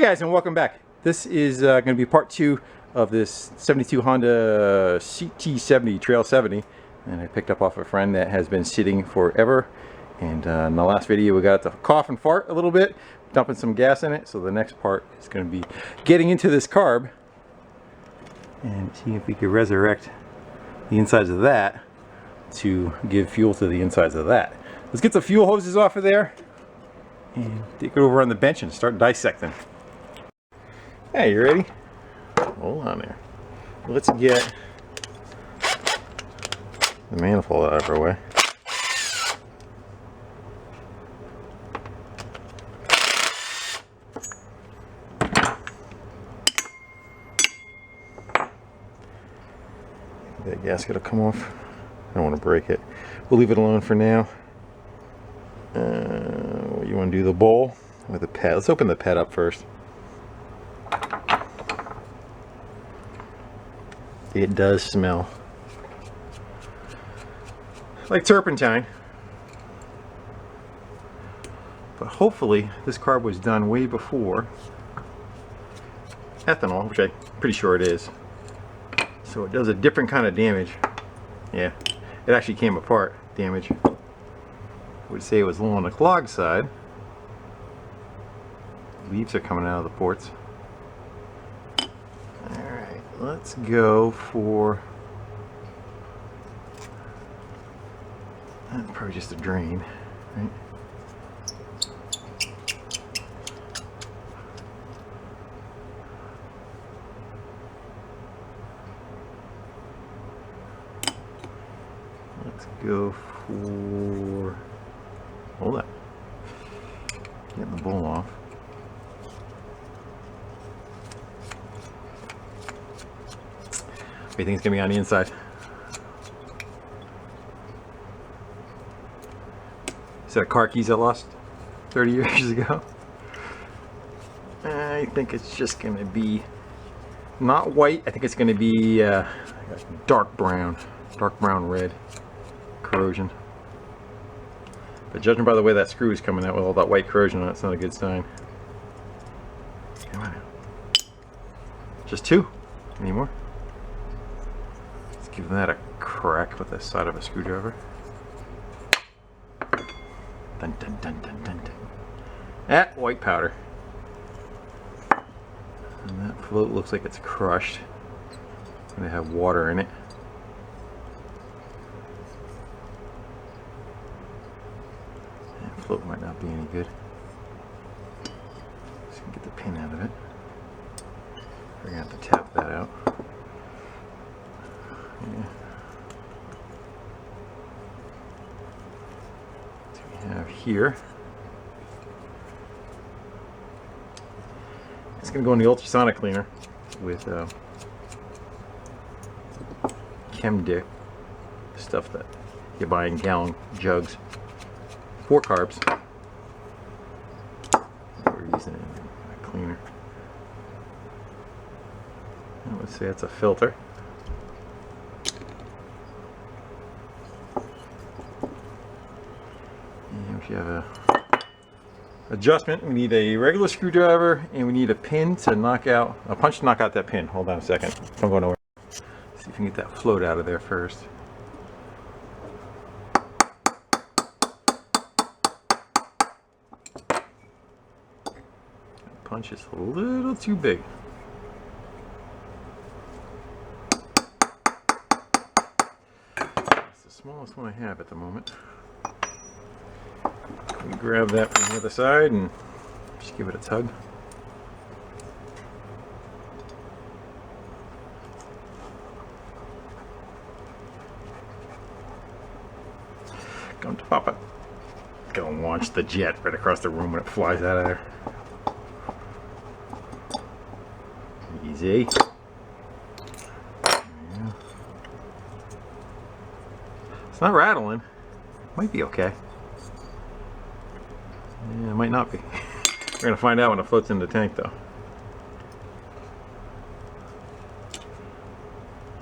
guys, and welcome back. This is going to be part 2 of this 72 Honda CT70 Trail 70, and I picked up off a friend that has been sitting forever. And in the last video we got to cough and fart a little bit, dumping some gas in it. So the next part is going to be getting into this carb and seeing if we can resurrect the insides of that to give fuel to the insides of that. Let's get the fuel hoses off of there and take it over on the bench and start dissecting. Hey, you ready? Hold on there. Let's get the manifold out of our way. That gasket will come off. I don't want to break it. We'll leave it alone for now. You want to do the bowl with the pad. Let's open the pad up first. It does smell like turpentine, but hopefully this carb was done way before ethanol, which I'm pretty sure it is. So it does a different kind of damage. Yeah, it actually came apart damage. I would say it was a little on the clog side. Leaves are coming out of the ports. Alright, let's go for probably just a drain, right? Let's go for, hold on, getting the bowl off. What do you think it's gonna be on the inside? Is that a car keys I lost 30 years ago? I think it's just gonna be not white. I think it's gonna be dark brown red corrosion. But judging by the way that screw is coming out with all that white corrosion on it, it's not a good sign. Come on out. Just 2? Any more? Let's give that a crack with the side of a screwdriver. Dun dun dun dun dun dun. That white powder. And that float looks like it's crushed. It's going to have water in it. That float might not be any good. Just gonna get the pin out of it. We're going to have to tap that out. Yeah. So we have here. It's going to go in the ultrasonic cleaner with Chemdick, stuff that you buy in gallon jugs for carbs. We're using it in a cleaner. I would say it's a filter. And if you have a adjustment, we need a regular screwdriver and we need a pin to knock out, a punch to knock out that pin. Hold on a second. Don't go nowhere. See if we can get that float out of there first. That punch is a little too big. It's the smallest one I have at the moment. We grab that from the other side and just give it a tug. Come to Papa. Go and launch the jet right across the room when it flies out of there. Easy. Yeah. It's not rattling. Might be okay. Yeah, it might not be. We're going to find out when it floats in the tank though.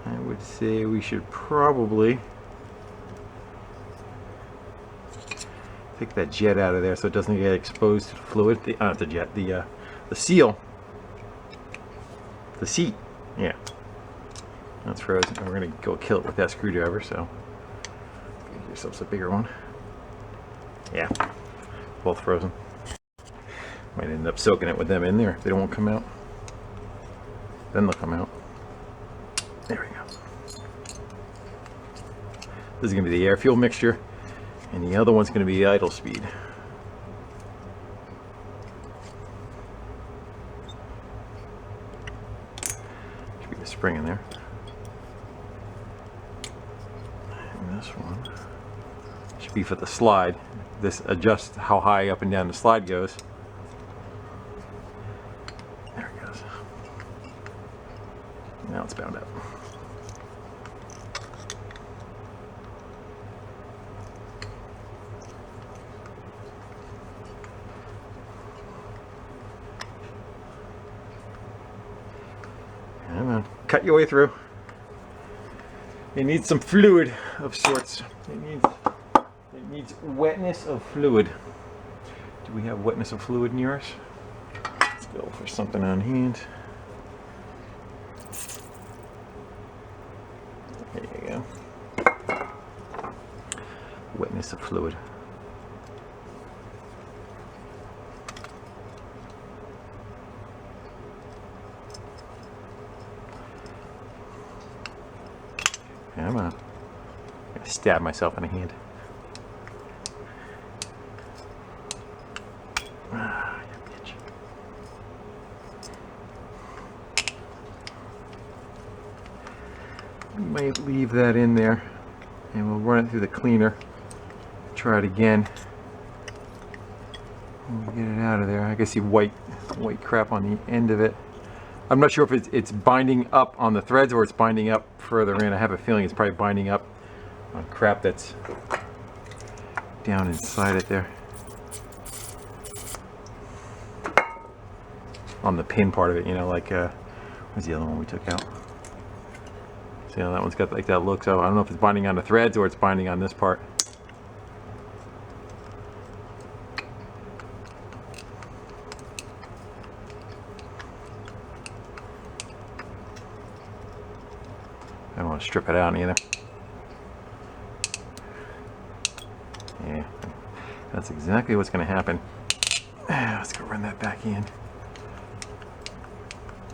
I would say we should probably take that jet out of there so it doesn't get exposed to the fluid. The seal The seat. Yeah. That's frozen. And we're going to go kill it with that screwdriver, so get yourselves a bigger one. Yeah. Both frozen. Might end up soaking it with them in there if they don't come out. Then they'll come out. There we go. This is going to be the air fuel mixture, and the other one's going to be idle speed. Should be the spring in there. And this one should be for the slide. This adjusts how high up and down the slide goes. There it goes. Now it's bound up. Come on, cut your way through. It needs some fluid of sorts. It needs wetness of fluid. Do we have wetness of fluid in yours? Let's go for something on hand. There you go. Wetness of fluid. Come on. I'm gonna stab myself in the hand. Ah, you bitch. We might leave that in there and we'll run it through the cleaner. Try it again. We'll get it out of there. I can see white crap on the end of it. I'm not sure if it's binding up on the threads or it's binding up further in. I have a feeling it's probably binding up on crap that's down inside it there. On the pin part of it, you know, like, where's the other one we took out? See how that one's got like that look, so I don't know if it's binding on the threads or it's binding on this part. I don't want to strip it out either. Yeah, that's exactly what's going to happen. Let's go run that back in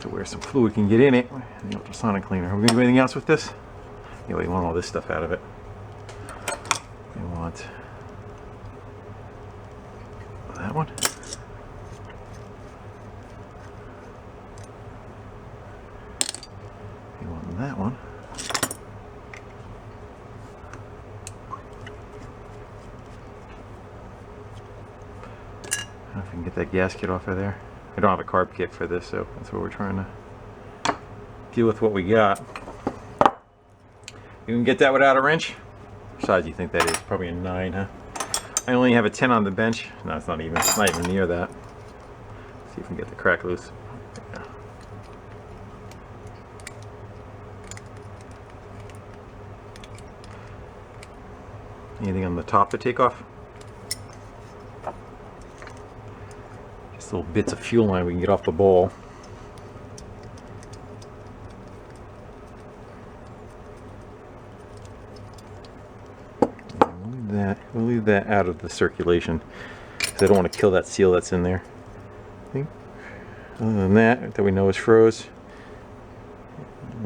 to where some fluid can get in it. The ultrasonic cleaner. Are we going to do anything else with this? Yeah, we want all this stuff out of it. We want that one. We want that one. I don't know if we can get that gasket off of there. I don't have a carb kit for this, so that's what we're trying to deal with what we got. You can get that without a wrench? What size do you think that is? Probably a 9, huh? I only have a 10 on the bench. No, it's not even near that. Let's see if we can get the crack loose. Yeah. Anything on the top to take off? Just little bits of fuel line we can get off the bowl. We'll leave that out of the circulation because I don't want to kill that seal that's in there. I think other than that we know is froze.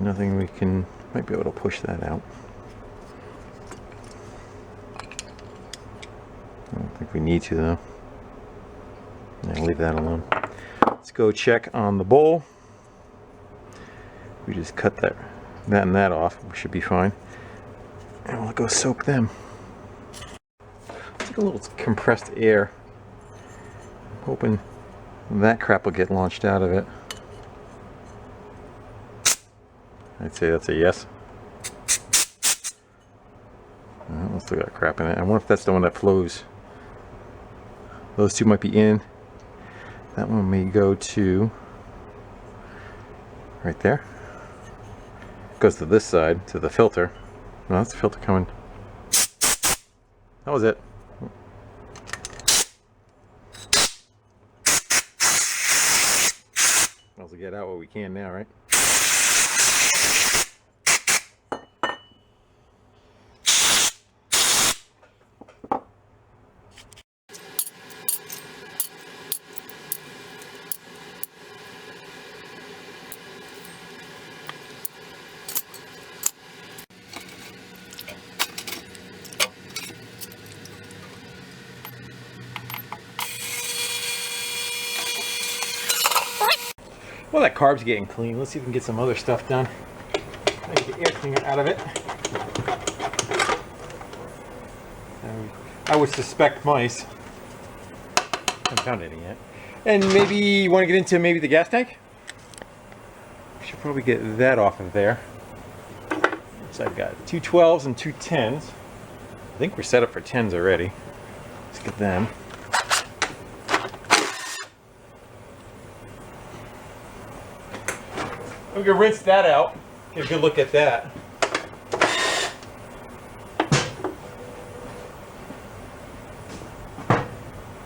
Nothing we can, might be able to push that out. I don't think we need to though. I'll leave that alone. Let's go check on the bowl. We just cut that and that off. We should be fine. And we'll go soak them. It's like a little compressed air. I'm hoping that crap will get launched out of it. I'd say that's a yes. Well, still got crap in it. I wonder if that's the one that flows. Those two might be in. That one may go to right there. Goes to this side, to the filter. No, that's the filter coming. That was it. Might as well get out what we can now, right? Well, that carb's getting clean. Let's see if we can get some other stuff done. I get the air cleaner out of it. I would suspect mice. Haven't found any yet. And maybe you want to get into maybe the gas tank? We should probably get that off of there. So I've got 2 12s and 2 10s. I think we're set up for 10s already. Let's get them. We can rinse that out. Get a good look at that.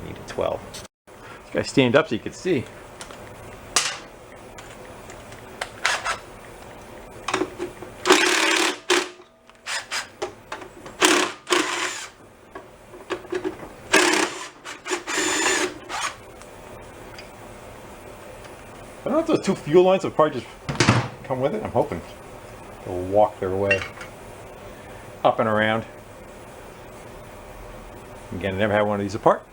Need a 12. This guy stand up so you can see. I don't know if those 2 fuel lines will probably just come with it. I'm hoping they'll walk their way up and around. Again, I never had one of these apart,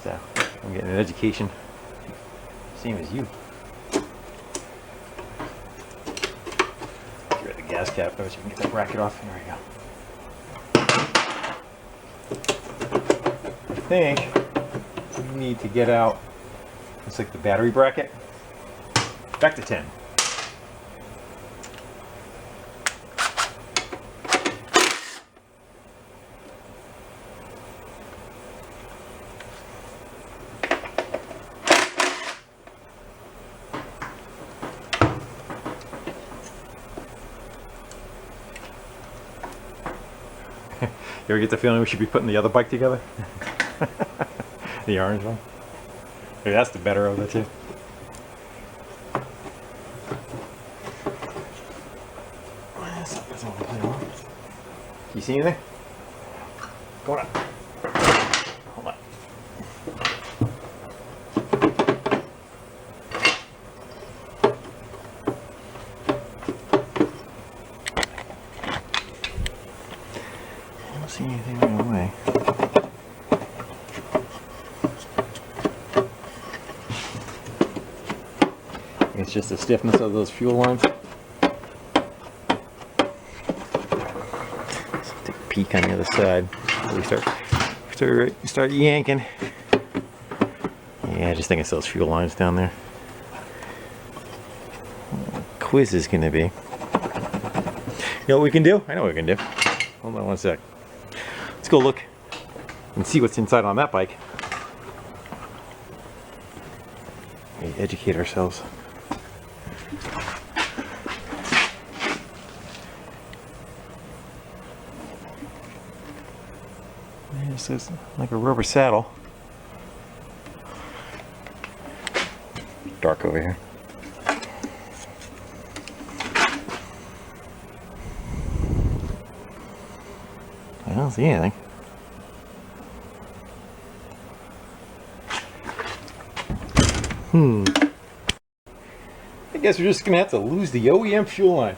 so I'm getting an education, same as you. Get rid of the gas cap, so you can get that bracket off. There we go. I think we need to get out. Looks like the battery bracket. Back to 10. You ever get the feeling we should be putting the other bike together? The orange one? Maybe that's the better of the two. You see anything? Going up. Hold on. I don't see anything in the way. It's just the stiffness of those fuel lines. Peek on the other side. We start yanking. Yeah, I just think it's those fuel lines down there. Quiz is gonna be. You know what we can do? I know what we can do. Hold on one sec. Let's go look and see what's inside on that bike. Educate ourselves. This is like a rubber saddle. Dark over here. I don't see anything. I guess we're just gonna have to lose the OEM fuel line.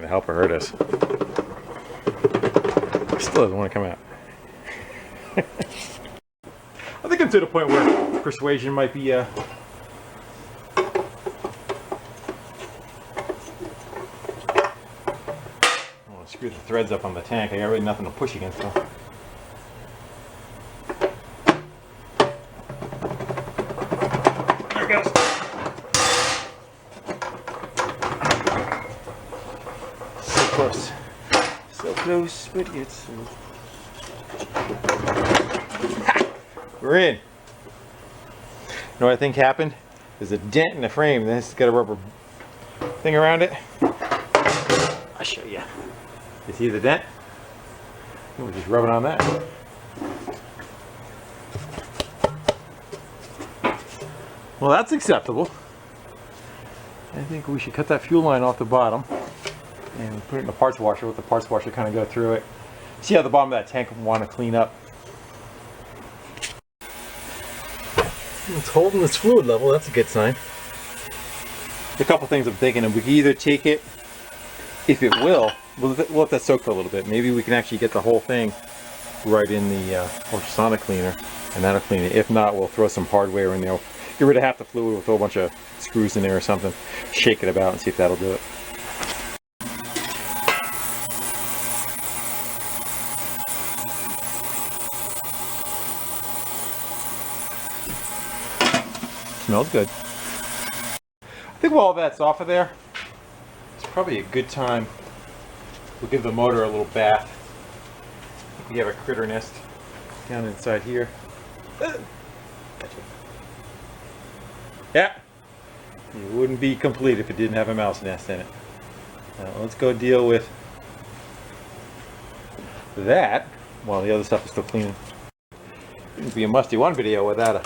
Help or hurt us. Still doesn't want to come out. I think I'm to the point where persuasion might be I want to screw the threads up on the tank. I got really nothing to push against though. There it goes. Close. So close, but yet so. We're in. You know what I think happened? There's a dent in the frame. This has got a rubber thing around it. I'll show you. You see the dent? We're just rubbing on that. Well, that's acceptable. I think we should cut that fuel line off the bottom and put it in the parts washer. Let the parts washer kind of go through it. See how the bottom of that tank will want to clean up. It's holding this fluid level. That's a good sign. A couple things I'm thinking of. We can either take it, if it will, we'll let that soak for a little bit. Maybe we can actually get the whole thing right in the ultrasonic cleaner, and that'll clean it. If not, we'll throw some hardware in there. Get rid of half the fluid, we'll throw a bunch of screws in there or something, shake it about and see if that'll do it. Smells good. I think while all that's off of there, it's probably a good time. We'll give the motor a little bath. We have a critter nest down inside here. Yeah, it wouldn't be complete if it didn't have a mouse nest in it. Now let's go deal with that while the other stuff is still cleaning. Wouldn't be a musty one video without a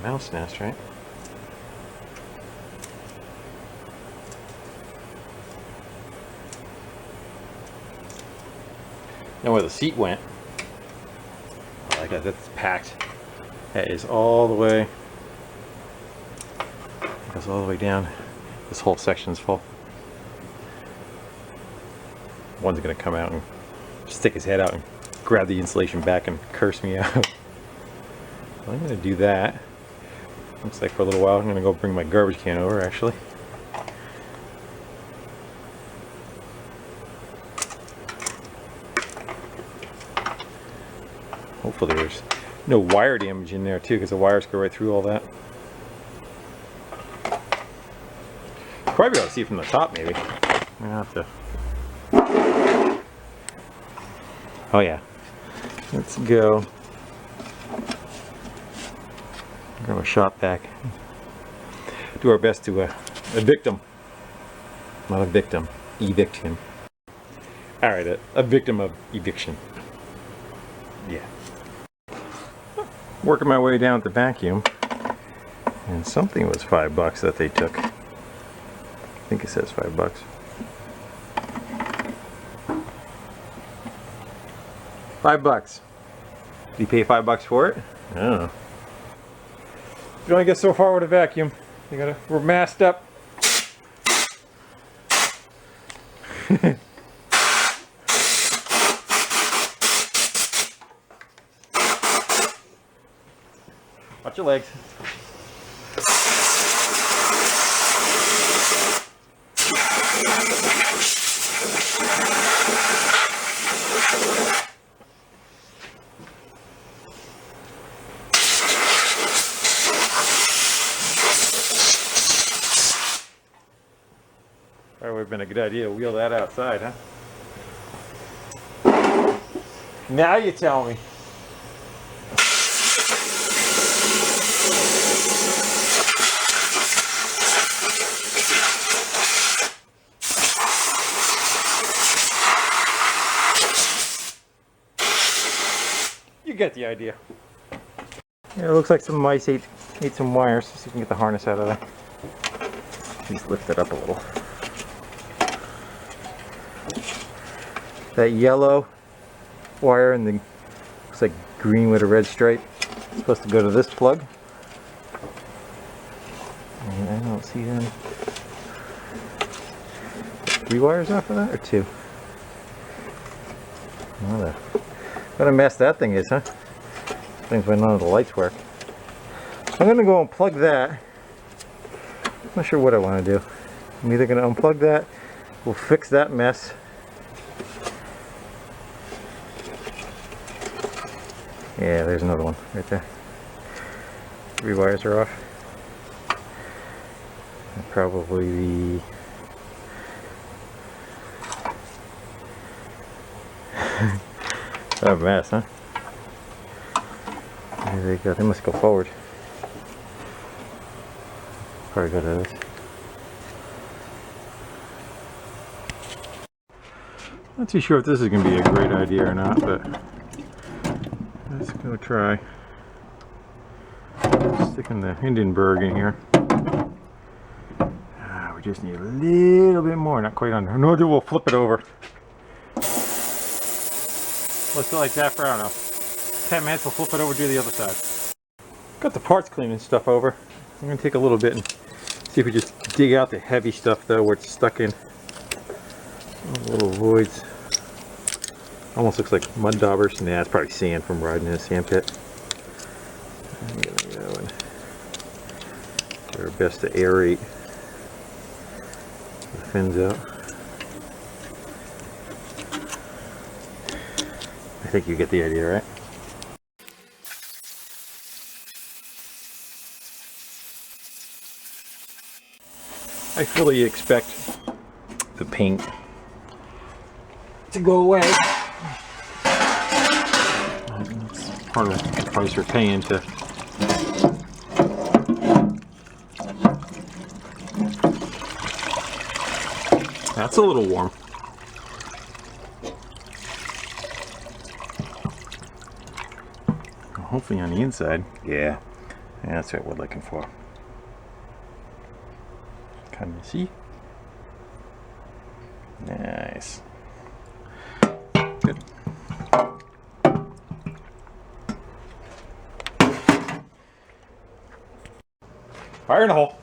mouse nest, right? Know where the seat went. I like that, that's packed. That is all the way, goes all the way down. This whole section's full. One's gonna come out and stick his head out and grab the insulation back and curse me out. I'm gonna do that. Looks like for a little while I'm gonna go bring my garbage can over actually. Hopefully there's no wire damage in there too, because the wires go right through all that. Probably be able to see from the top maybe. I'm gonna have to. Oh yeah. Let's go. Grab a shop vac. Do our best to evict him. Not a victim. Evict him. Alright, a victim of eviction. Yeah. Working my way down with the vacuum, and something was $5 that they took. I think it says $5. $5. Did you pay $5 for it? I don't know. You only get so far with a vacuum. We're masked up. Watch your legs. Probably would have been a good idea to wheel that outside, huh? Now you tell me. You get the idea. Yeah, it looks like some mice ate some wires. See if we can get the harness out of there. Just lift it up a little. That yellow wire and the looks like green with a red stripe. It's supposed to go to this plug. And I don't see them. 3 wires off of that, or 2? What a mess that thing is, huh? Things when none of the lights work. I'm gonna go unplug that. I'm not sure what I want to do. I'm either gonna unplug that, we'll fix that mess. Yeah, there's another one right there. 3 wires are off. And probably the oh, mess, huh? There they go. They must go forward. Probably go to this. Not too sure if this is going to be a great idea or not, but let's go try sticking the Hindenburg in here. We just need a little bit more, not quite under. No, we'll flip it over. Let's do like that for, I don't know, 10 minutes, we'll flip it over, do the other side. Got the parts cleaning stuff over. I'm going to take a little bit and see if we just dig out the heavy stuff though, where it's stuck in. Little voids. Almost looks like mud daubers. Nah, it's probably sand from riding in a sand pit. I'm gonna go and do our best to aerate the fins out. I think you get the idea, right? I fully expect the paint to go away. That's part of the price we're paying to that's a little warm. Hopefully on the inside. Yeah, that's what we're looking for. Can you see? Nice. Good. Fire in the hole.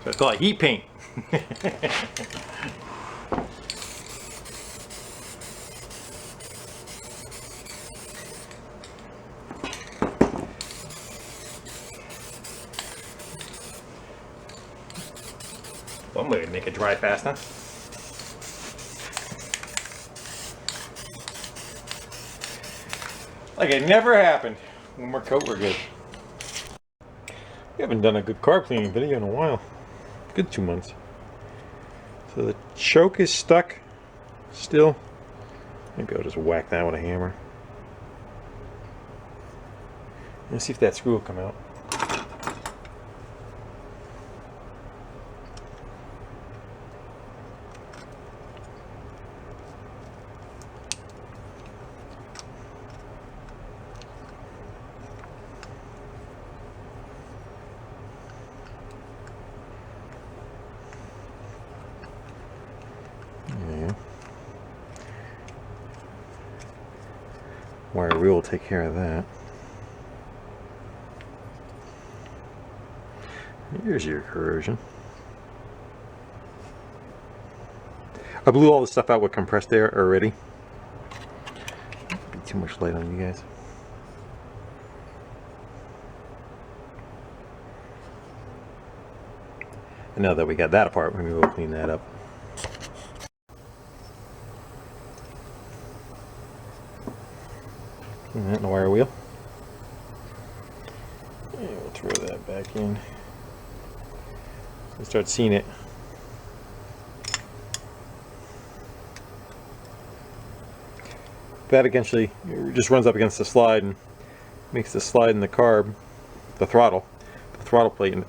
So it's like heat paint. One way to make it dry faster. Like it never happened. One more coat, we're good. We haven't done a good carb cleaning video in a while. Good 2 months. So the choke is stuck still. Maybe I'll just whack that with a hammer. Let's see if that screw will come out. Wire wheel will take care of that. Here's your corrosion. I blew all the stuff out with compressed air already. Be too much light on you guys. And now that we got that apart, maybe we'll clean that up. Clean that in the wire wheel. And we'll throw that back in. We'll start seeing it. That eventually just runs up against the slide and makes the slide in the carb, the throttle plate, and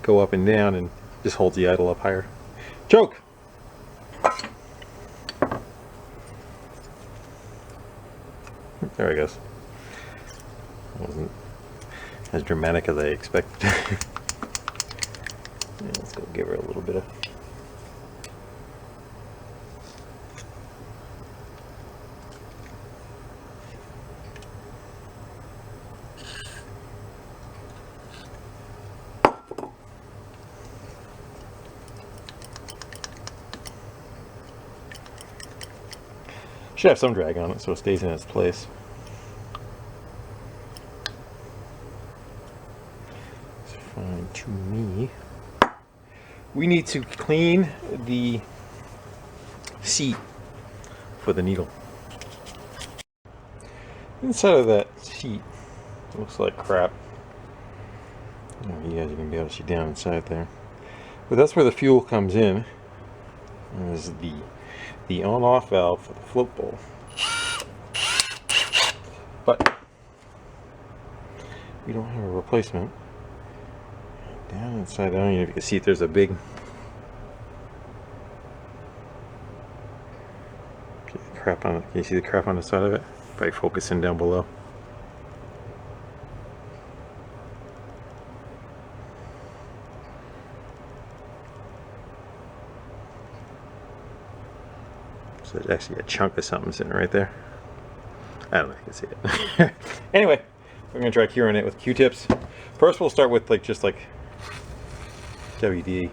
go up and down and just holds the idle up higher. Choke! There it goes. Wasn't as dramatic as I expected. Yeah, let's go give her a little bit of. Should have some drag on it so it stays in its place. It's fine to me. We need to clean the seat for the needle. Inside of that seat looks like crap. Oh, you guys are gonna be able to see down inside there. But that's where the fuel comes in. Is the on-off valve for the float bowl. But we don't have a replacement. Down inside, I don't even know if you can see it, there's a big crap on it. Can you see the crap on the side of it? By focusing down below. So there's actually a chunk of something sitting right there. I don't know if you can see it. Anyway, we're gonna try curing it with Q-tips. First, we'll start with just like WD.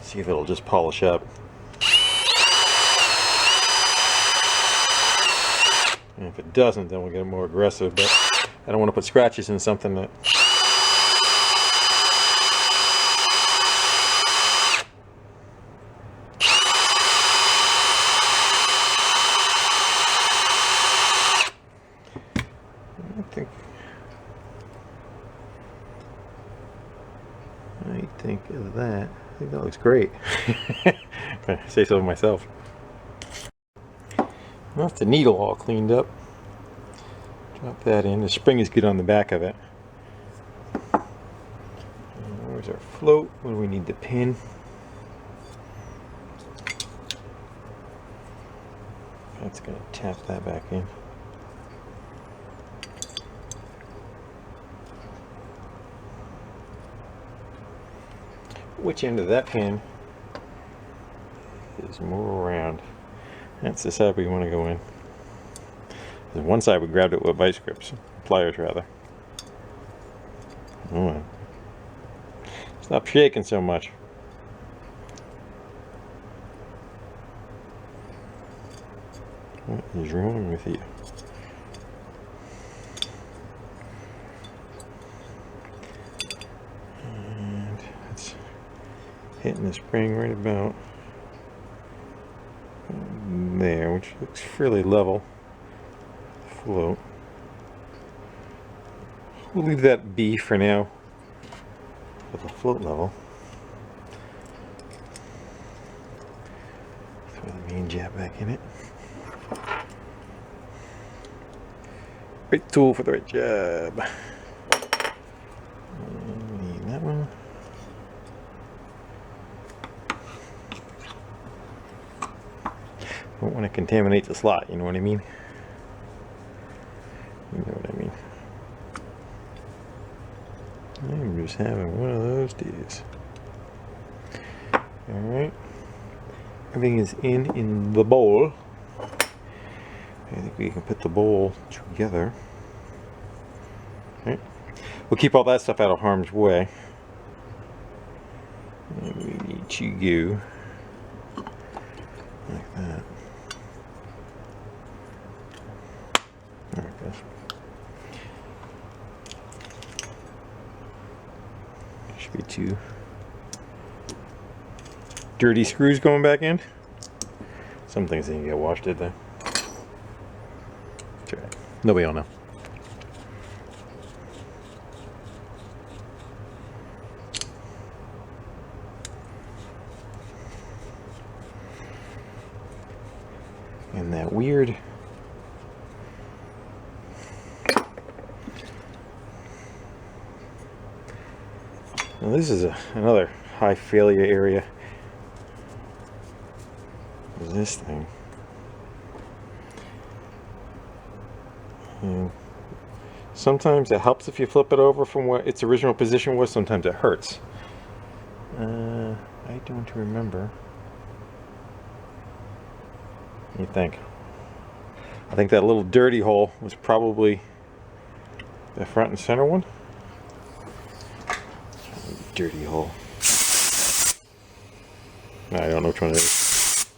See if it'll just polish up. And if it doesn't, then we'll get more aggressive. But I don't want to put scratches in something that. I think of that. I think that looks great. If I say so myself. That's the needle all cleaned up. Drop that in. The spring is good on the back of it. And where's our float? What do we need to pin? That's going to tap that back in. Which end of that pin is more round? That's the side we want to go in. There's one side we grabbed it with vice grips, pliers rather. Oh, stop shaking so much. What is wrong with you? And it's hitting the spring right about there, which looks fairly level. Float. We'll leave that be for now with the float level. Throw the main jab back in it. Right tool for the right job. And we need that one. Don't want to contaminate the slot, you know what I mean? You know what I mean. I'm just having one of those days. Alright. Everything is in the bowl. I think we can put the bowl together. Alright. We'll keep all that stuff out of harm's way. And we need to go like that. There it goes. Should be two dirty screws going back in. Some things didn't get washed, did they? It's all right. Nobody will know. And that weird now this is another high failure area. Is this thing. And sometimes it helps if you flip it over from what its original position was. Sometimes it hurts. I don't remember. What do you think? I think that little dirty hole was probably the front and center one. Dirty hole. I don't know which one it is.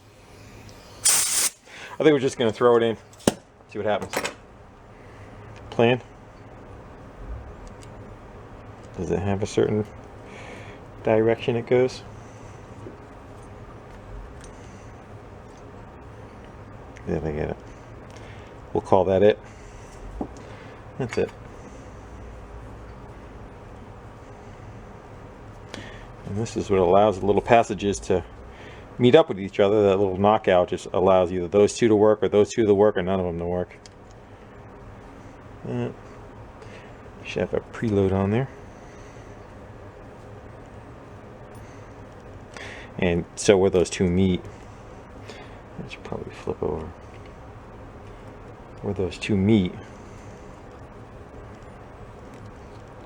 I think we're just going to throw it in, see what happens. Plan. Does it have a certain direction it goes? There, I get it. We'll call that it. That's it. And this is what allows the little passages to meet up with each other. That little knockout just allows either those two to work or those two to work or none of them to work. Should have a preload on there. And so where those two meet, I should probably flip over. Where those two meet,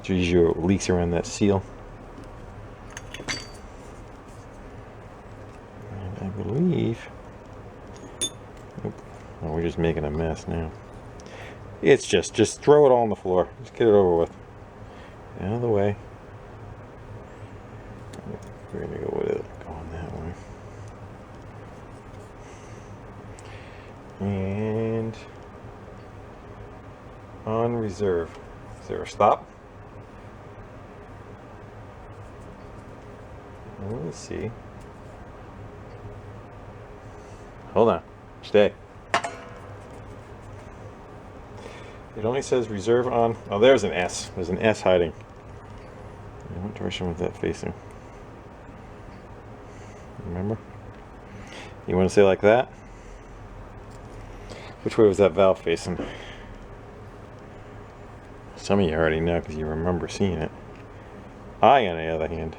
there's usually leaks around that seal. And I believe, nope, oh, we're just making a mess now. It's just throw it all on the floor. Just get it over with. Out of the way. We're gonna go with it going that way. And on reserve. Is there a stop? Let's see. Hold on. Stay. It only says reserve on. Oh, there's an S. There's an S hiding. What direction was that facing? Remember? You want to say like that? Which way was that valve facing? Some of you already know because you remember seeing it. I, on the other hand,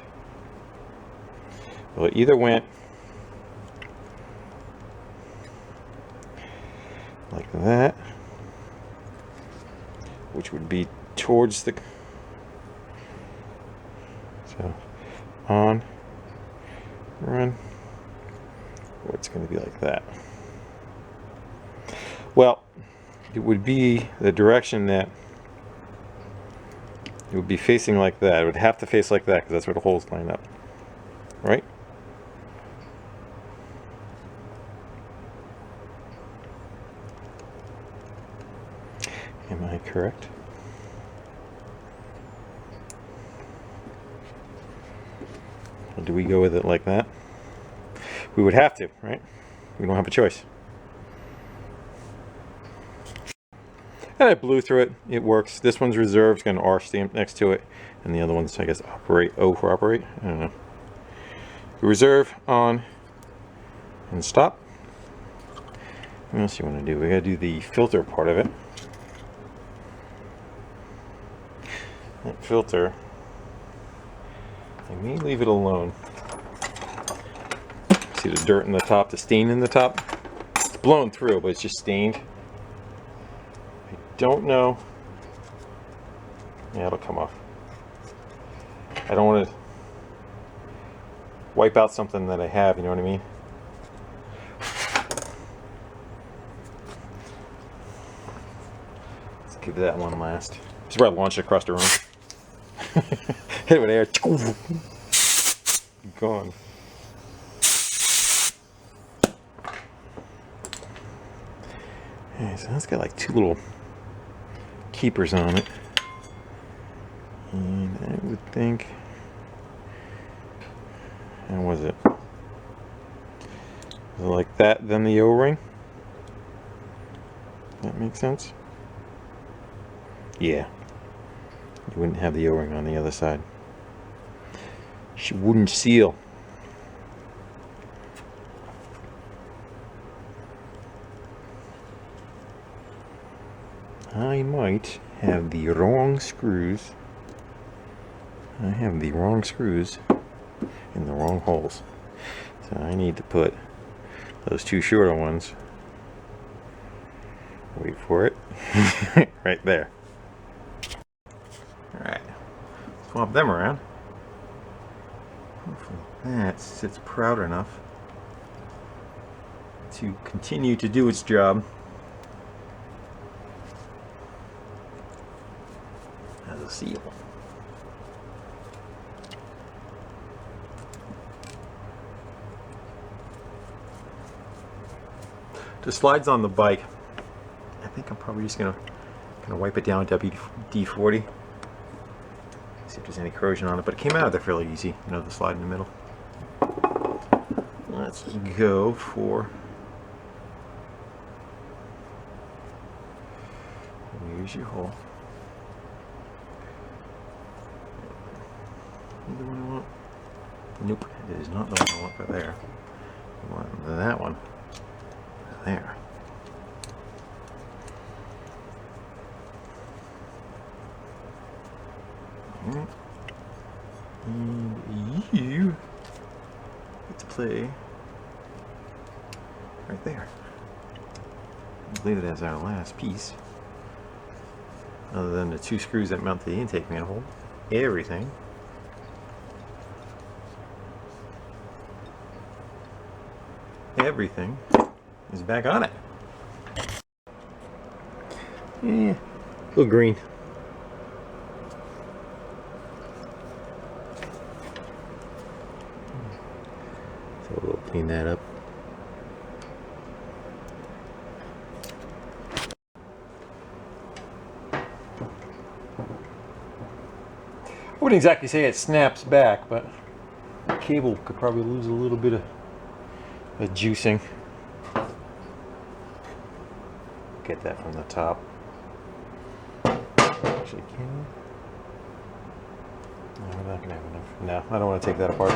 well, it either went like that, which would be towards the, so on, run, or it's going to be like that. Well, it would be the direction that it would be facing like that. It would have to face like that because that's where the holes line up, right? Am I correct? Or do we go with it like that? We would have to, right? We don't have a choice. And I blew through it. It works. This one's reserved. It's got an R stamp next to it. And the other one's, I guess, operate. O for operate. I don't know. Reserve, on, and stop. What else you want to do? We got to do the filter part of it. That filter, I may leave it alone. See the dirt in the top, the stain in the top? It's blown through, but it's just stained. Don't know. Yeah, it'll come off. I don't want to wipe out something that I have, you know what I mean? Let's give that one last. This is where I launch it across the room. Hit it with air. Gone. Okay, so that's got like two little keepers on it, and I would think, how was it? Was it like that, then the O-ring? That makes sense? Yeah. You wouldn't have the O-ring on the other side. She wouldn't seal. I might have the wrong screws. I have the wrong screws in the wrong holes. So I need to put those two shorter ones, wait for it, right there. Alright, swap them around. Hopefully that sits proud enough to continue to do its job as a seal. The slides on the bike, I think I'm probably just gonna wipe it down with WD-40. See if there's any corrosion on it, but it came out of there fairly easy, you know, the slide in the middle. Let's go for, use your hole. The one I want. Nope, it is not the one I want for there. I want that one there. Alright. And you get to play right there. I believe it as our last piece. Other than the 2 screws that mount the intake manifold, everything is back on it. Yeah, a little green. So we'll clean that up. I wouldn't exactly say it snaps back, but the cable could probably lose a little bit of juicing. Get that from the top. Actually, can we? No, we're not gonna have enough. No, I don't want to take that apart.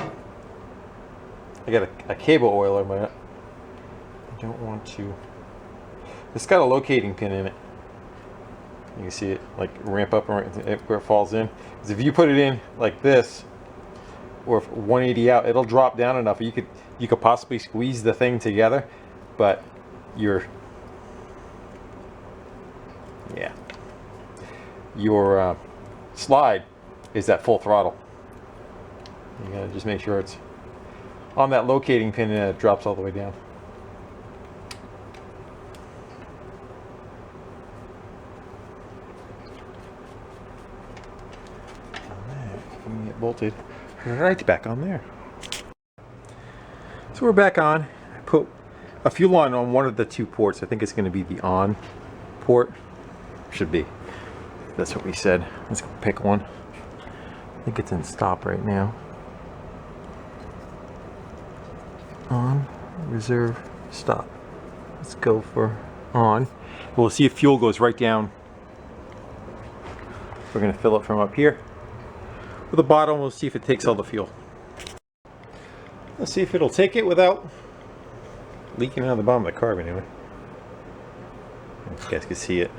I got a cable oiler, but I don't want to. It's got a locating pin in it. You can see it like ramp up where it falls in. Because if you put it in like this, or if 180 out, it'll drop down enough. You could possibly squeeze the thing together, but your slide is at full throttle. You gotta just make sure it's on that locating pin and it drops all the way down. Can get bolted right back on there. So we're back on. I put a fuel line on one of the 2 ports. I think it's going to be the on port. Should be. That's what we said. Let's go pick one. I think it's in stop right now. On, reserve, stop. Let's go for on. We'll see if fuel goes right down. We're going to fill it from up here. With the bottom, we'll see if it takes all the fuel. Let's see if it'll take it without leaking out of the bottom of the carb anyway. You guys can see it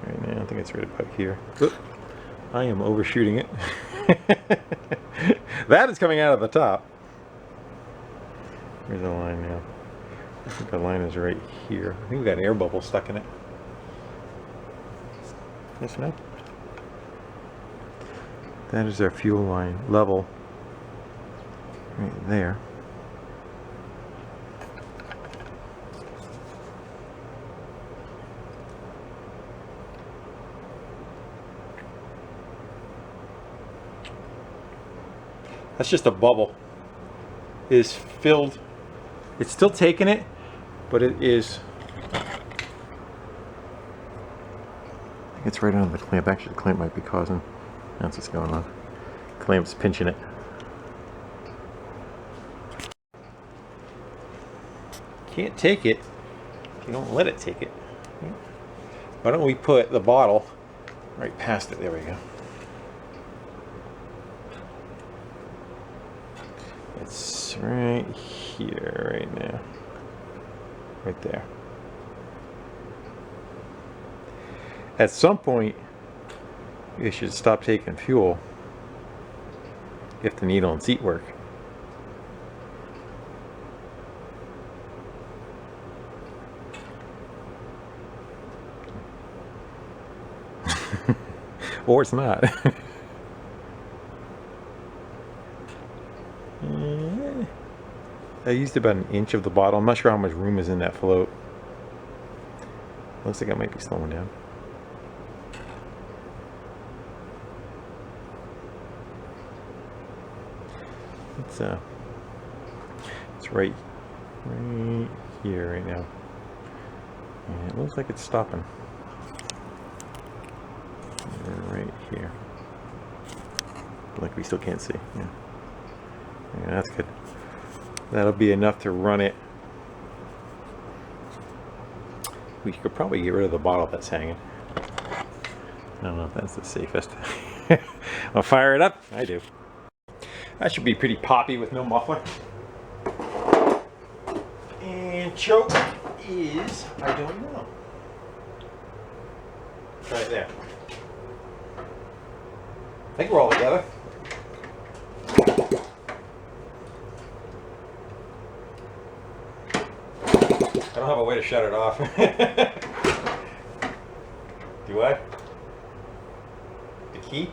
right now. I think it's right about here. Oop. I am overshooting it. That is coming out of the top. Where's the line now? I think the line is right here. I think we got an air bubble stuck in it. Yes, no? That is our fuel line level right there. That's just a bubble. It is filled. It's still taking it, but it is. I think it's right under the clamp. Actually, the clamp might be causing. That's what's going on. Clamp's pinching it. Can't take it if you don't let it take it. Why don't we put the bottle right past it? There we go. It's right here right now. Right there. At some point, you should stop taking fuel if the needle and seat work. Or it's not. I used about 1 inch of the bottle. I'm not sure how much room is in that float. Looks like I might be slowing down. It's right here right now, and it looks like it's stopping right here. Like we still can't see. Yeah, that's good. That'll be enough to run it. We could probably get rid of the bottle that's hanging. I don't know if that's the safest. I'll fire it up. I do. That should be pretty poppy with no muffler. And choke is, I don't know. Try it there. I think we're all together. I don't have a way to shut it off. Do I? The key?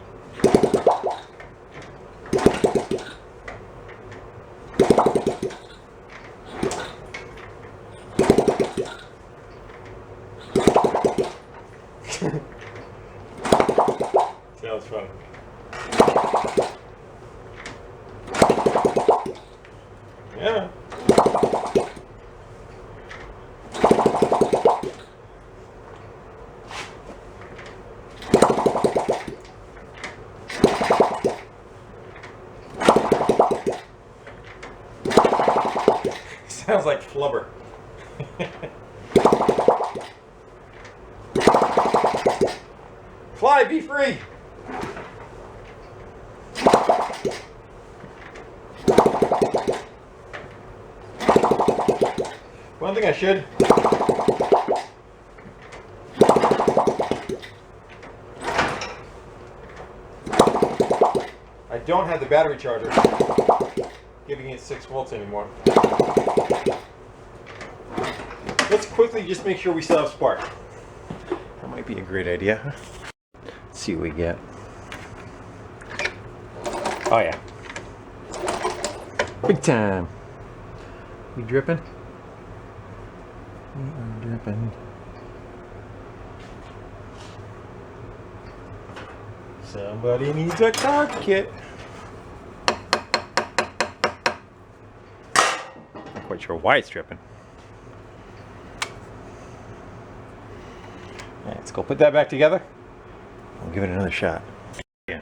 Sounds fun. Yeah. Sounds like flubber. Fly, be free. One thing I should. I don't have the battery charger giving it 6 volts anymore. Let's quickly just make sure we still have spark. That might be a great idea. Let's see what we get. Oh yeah. Big time. We dripping? We are dripping. Somebody needs a car kit. Not quite sure why it's dripping. Right, let's go put that back together. We'll give it another shot. Yeah.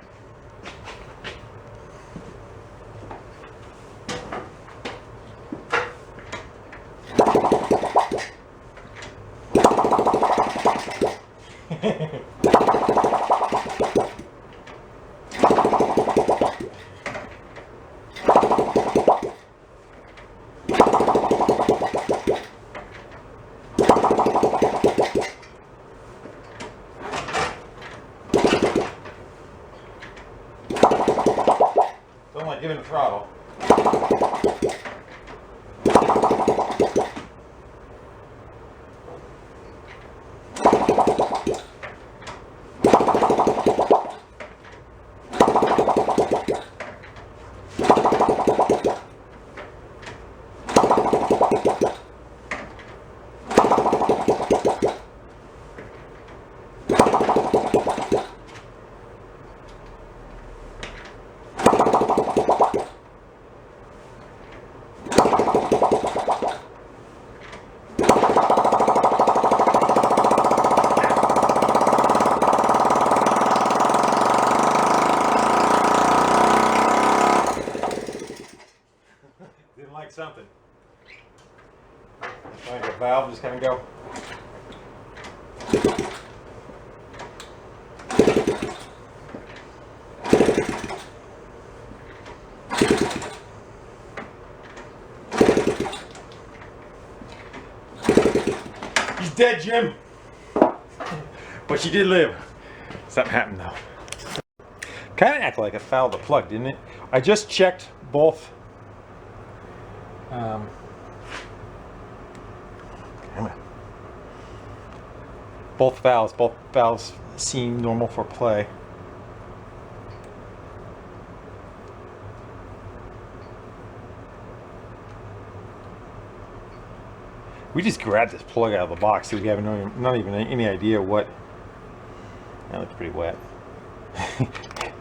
Don't like giving the throttle. Didn't like something. Like the valve just kind of go. He's dead, Jim. But she did live. Something happened though. Kind of acted like it fouled the plug, didn't it? I just checked both. Both valves seem normal for play. We just grabbed this plug out of the box, so we have not even any idea what. That looks pretty wet.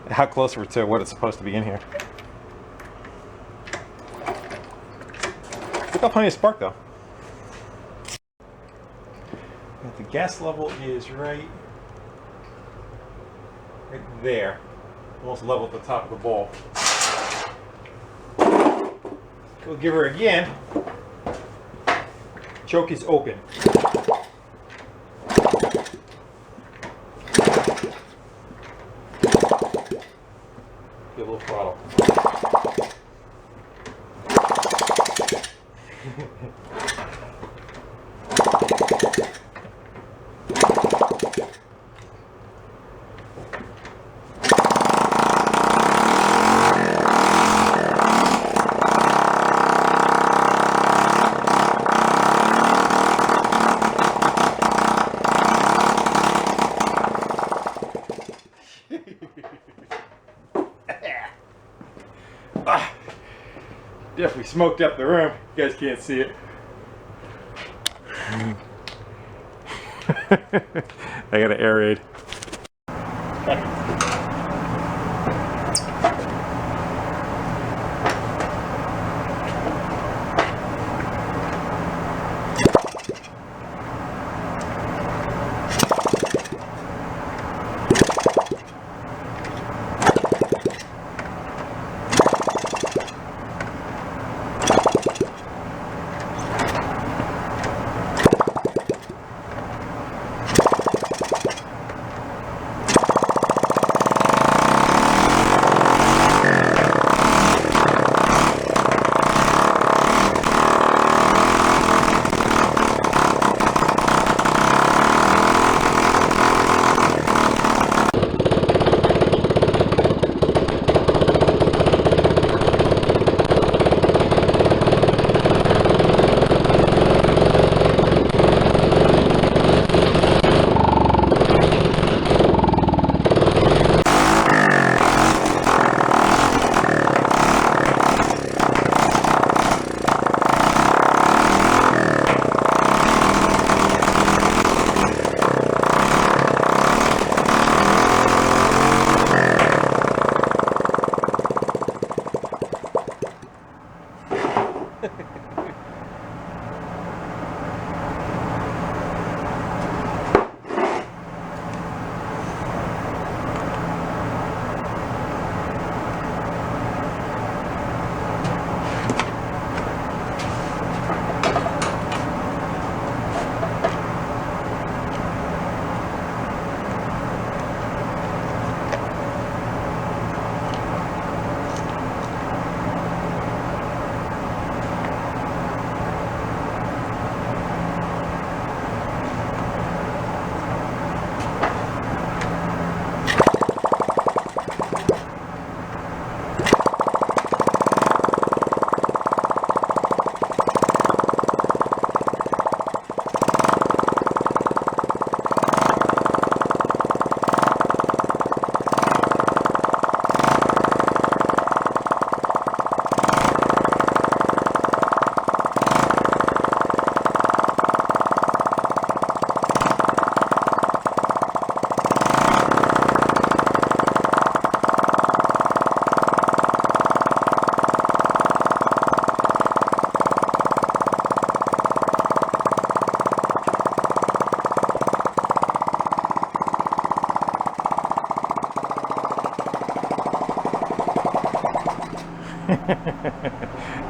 How close we're to what it's supposed to be in here. It's got plenty of spark though. And the gas level is right there, almost level at the top of the bowl. We'll give her again. Choke is open. Give a little throttle. Definitely smoked up the room. You guys can't see it. I gotta aerate.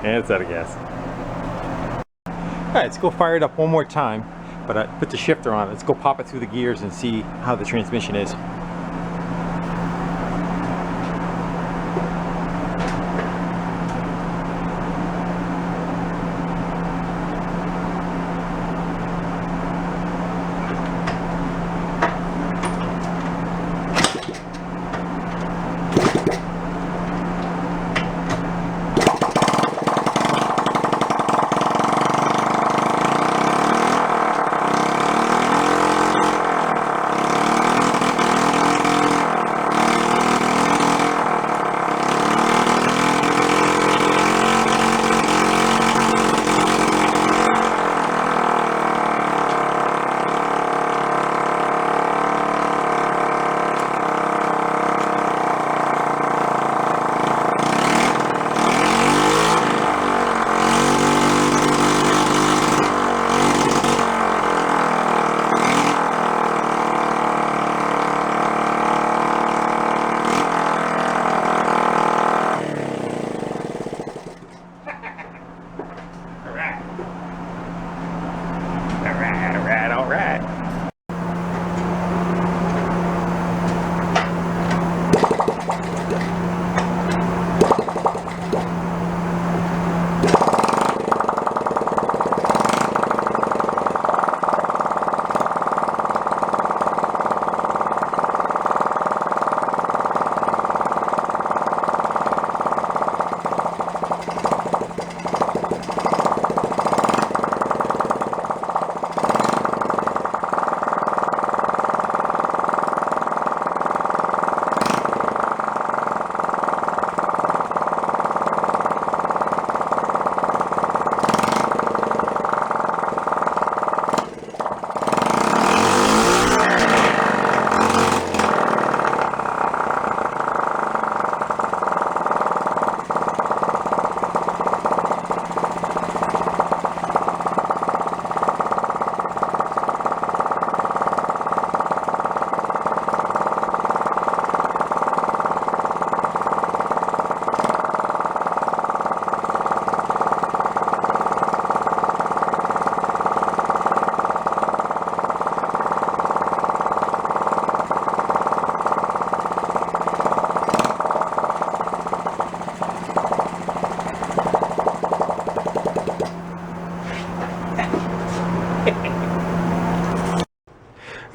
And it's out of gas. Alright, let's go fire it up one more time, but I put the shifter on. Let's go pop it through the gears and see how the transmission is.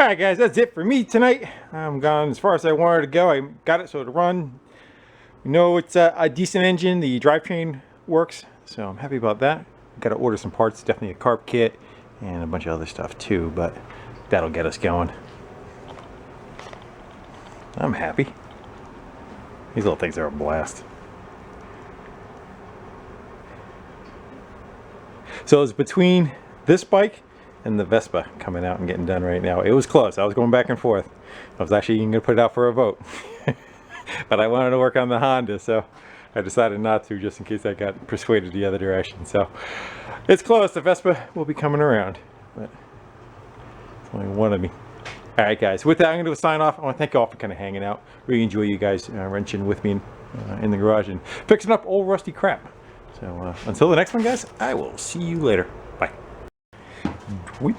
Alright guys, that's it for me tonight. I'm gone as far as I wanted to go. I got it so to run. You know, it's a decent engine. The drivetrain works, so I'm happy about that. Got to order some parts, definitely a carb kit and a bunch of other stuff too, but that'll get us going. I'm happy. These little things are a blast. So it's between this bike and the Vespa coming out and getting done right now. It was close. I was going back and forth. I was actually even going to put it out for a vote. But I wanted to work on the Honda, so I decided not to, just in case I got persuaded the other direction. So it's close. The Vespa will be coming around, but it's only one of me. All right, guys. With that, I'm going to sign off. I want to thank you all for kind of hanging out. Really enjoy you guys wrenching with me in the garage and fixing up old rusty crap. So until the next one, guys, I will see you later. Bye. Wait.